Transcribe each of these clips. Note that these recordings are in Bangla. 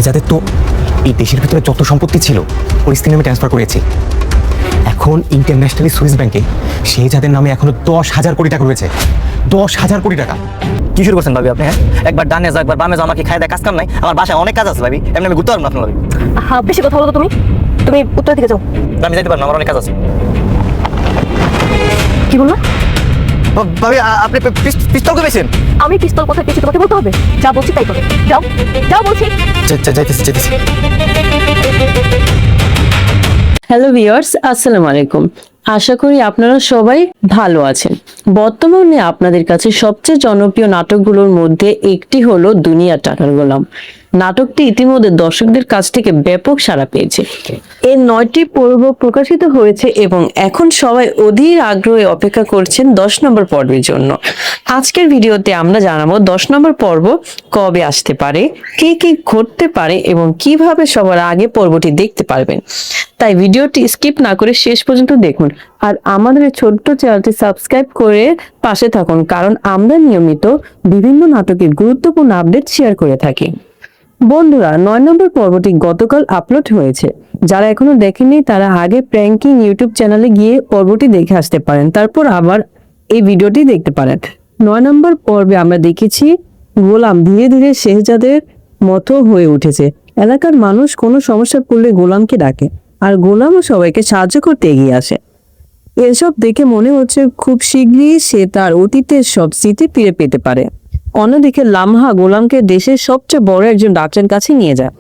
শেহজাদের তো এই দেশের ভিতরে যত সম্পত্তি ছিল ওর স্ত্রীর নামে ট্রান্সফার করেছি। এখন ইন্টারন্যাশনালি সুইস ব্যাংকে শেহজাদের নামে এখনো 10,000 কোটি টাকা রয়েছে। 10,000 কোটি টাকা। কি শুরু করছেন ভাবি আপনি? হ্যাঁ, একবার ডানে যাও একবার বামে যাও, আমাকে খাই দেয় কাজ কাম নাই। আমার বাসায় অনেক কাজ আছে ভাবি, এমনি আমি ঘুরতে পারবো না আপনার ভাবি। হ্যাঁ, বেশি কথা বলো তো তুমি। তুমি উত্তর দিকে যাও। আমি যাইতে পারবো না, আমার অনেক কাজ আছে। কি বললা? ভাবি আপনি পিস্তল পেয়েছেন? আমি পিস্তল কোথায় পেয়েছি তোমাকে বলতে হবে? যা বলছি তাই করো। যাও যাও বলছি। যাইতেছি। হ্যালো ভিউয়ার্স, আসসালামু আলাইকুম। আশা করি আপনারা সবাই ভালো আছেন। বর্তমানে আপনাদের কাছে সবচেয়ে জনপ্রিয় নাটকগুলোর মধ্যে একটি হলো দুনিয়ার টাকার গোলাম। নাটকটি ইতিমধ্যে দর্শকদের কাছ থেকে ব্যাপক সাড়া পেয়েছে। এর 9টি পর্ব প্রকাশিত হয়েছে এবং এখন সবাই অধীর আগ্রহে অপেক্ষা করছেন 10 নম্বর পর্বের জন্য। আজকের ভিডিওতে আমরা জানাবো 10 নম্বর পর্ব কবে আসতে পারে, কি কি ঘটতে পারে এবং কিভাবে সবার আগে পর্বটি দেখতে পারবেন। তাই ভিডিওটি স্কিপ না করে শেষ পর্যন্ত দেখুন আর আমাদের এই ছোট্ট চ্যানেলটি সাবস্ক্রাইব করে পাশে থাকুন, কারণ আমরা নিয়মিত বিভিন্ন নাটকের গুরুত্বপূর্ণ আপডেট শেয়ার করে থাকি। বন্ধুরা, 9 নম্বর পর্বটি গতকাল আপলোড হয়েছে। যারা এখনো দেখেননি তারা আগে প্র্যাঙ্কিং ইউটিউব চ্যানেলে গিয়ে পর্বটি দেখে আসতে পারেন, তারপর আবার এই ভিডিওটি দেখতে পারেন। 9 নম্বর পর্বে আমরা দেখেছি গোলাম ধীরে ধীরে শেহজাদের মতো হয়ে উঠেছে। এলাকার মানুষ কোনো সমস্যা পড়লে গোলামকে ডাকে আর গোলামও সবাইকে সাহায্য করতে এগিয়ে আসে। এসব দেখে মনে হচ্ছে খুব শীঘ্রই সে তার অতীতের সব স্মৃতি ফিরে পেতে পারে। অন্যদিকে লামহা গোলামকে দেশের সবচেয়ে বড় একজন ডাক্তারের কাছে নিয়ে যায়।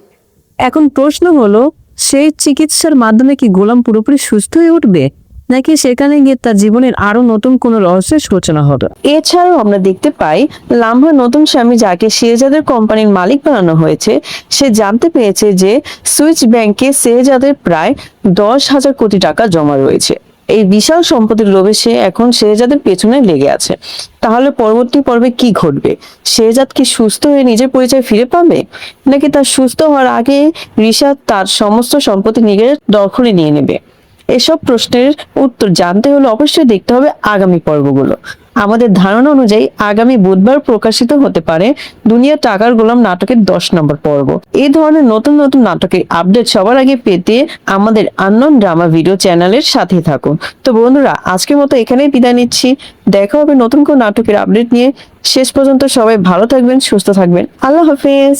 এখন প্রশ্ন হলো, সেই চিকিৎসার মাধ্যমে কি গোলাম পুরোপুরি সুস্থ হয়ে উঠবে, নাকি সেখানে গিয়ে তার জীবনের আরো নতুন কোনো রহস্যের সূচনা হবে? এছাড়াও আমরা দেখতে পাই লামহা নতুন স্বামী, যাকে শেহজাদের কোম্পানির মালিক বানানো হয়েছে, সে জানতে পেরেছে যে সুইস ব্যাংকে শেহজাদের প্রায় 10,000 কোটি টাকা জমা রয়েছে। এই বিশাল সম্পত্তির লোভে সে এখন শেহজাদের পেছনে লেগে আছে। তাহলে পরবর্তী পর্বে কি ঘটবে? শেহজাদ কি সুস্থ হয়ে নিজের পরিচয় ফিরে পাবে, নাকি তার সুস্থ হওয়ার আগে রিশাদ তার সমস্ত সম্পত্তি নিজের দখলে নিয়ে নেবে? এসব প্রশ্নের উত্তর জানতে হলে অবশ্যই দেখতে হবে আগামী পর্বগুলো। আমাদের ধারণা অনুযায়ী আগামী বুধবার প্রকাশিত হতে পারে দুনিয়া টাকার গোলাম নাটকের 10 নম্বর পর্ব। এই ধরনের নতুন নতুন নাটকের আপডেট সবার আগে পেতে আমাদের আননোন ড্রামা ভিডিও চ্যানেলের সাথে থাকুন। তো বন্ধুরা, আজকের মতো এখানেই বিদায় নিচ্ছি। দেখা হবে নতুন কোন নাটকের আপডেট নিয়ে। শেষ পর্যন্ত সবাই ভালো থাকবেন, সুস্থ থাকবেন। আল্লাহ হাফেজ।